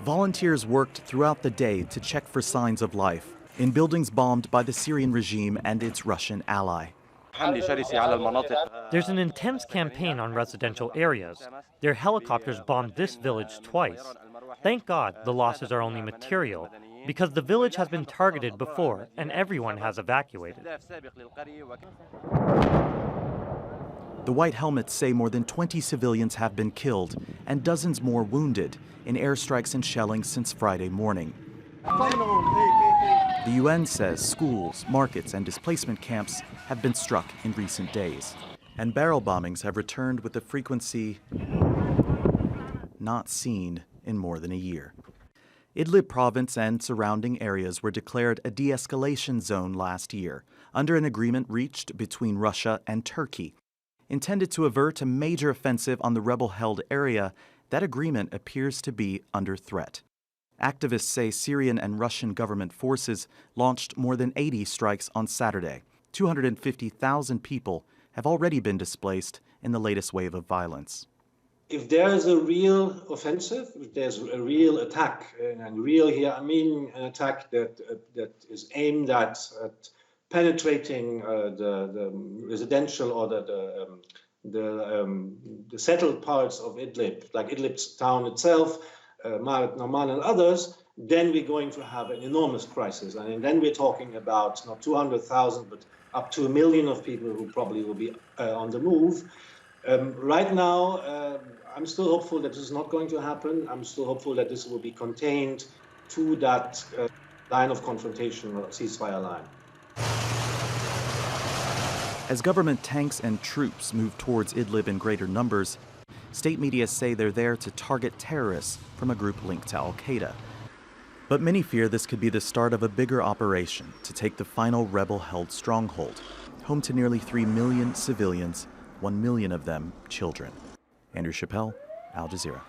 Volunteers worked throughout the day to check for signs of life in buildings bombed by the Syrian regime and its Russian ally. There's an intense campaign on residential areas. Their helicopters bombed this village twice. Thank God the losses are only material, because the village has been targeted before and everyone has evacuated. The White Helmets say more than 20 civilians have been killed and dozens more wounded in airstrikes and shelling since Friday morning. The UN says schools, markets, and displacement camps have been struck in recent days. And barrel bombings have returned with a frequency not seen in more than a year. Idlib province and surrounding areas were declared a de-escalation zone last year under an agreement reached between Russia and Turkey. Intended to avert a major offensive on the rebel-held area, that agreement appears to be under threat. Activists say Syrian and Russian government forces launched more than 80 strikes on Saturday. 250,000 people have already been displaced in the latest wave of violence. If there is a real offensive, if there's a real attack, and real here I mean an attack that is aimed at penetrating the residential or the settled parts of Idlib, like Idlib's town itself, Marat Naman and others, then we're going to have an enormous crisis. And then we're talking about not 200,000, but up to 1 million of people who probably will be on the move. Right now, I'm still hopeful that this is not going to happen. I'm still hopeful that this will be contained to that line of confrontation or ceasefire line. As government tanks and troops move towards Idlib in greater numbers, state media say they're there to target terrorists from a group linked to al-Qaeda. But many fear this could be the start of a bigger operation to take the final rebel-held stronghold, home to nearly 3 million civilians, 1 million of them children. Andrew Chappelle, Al Jazeera.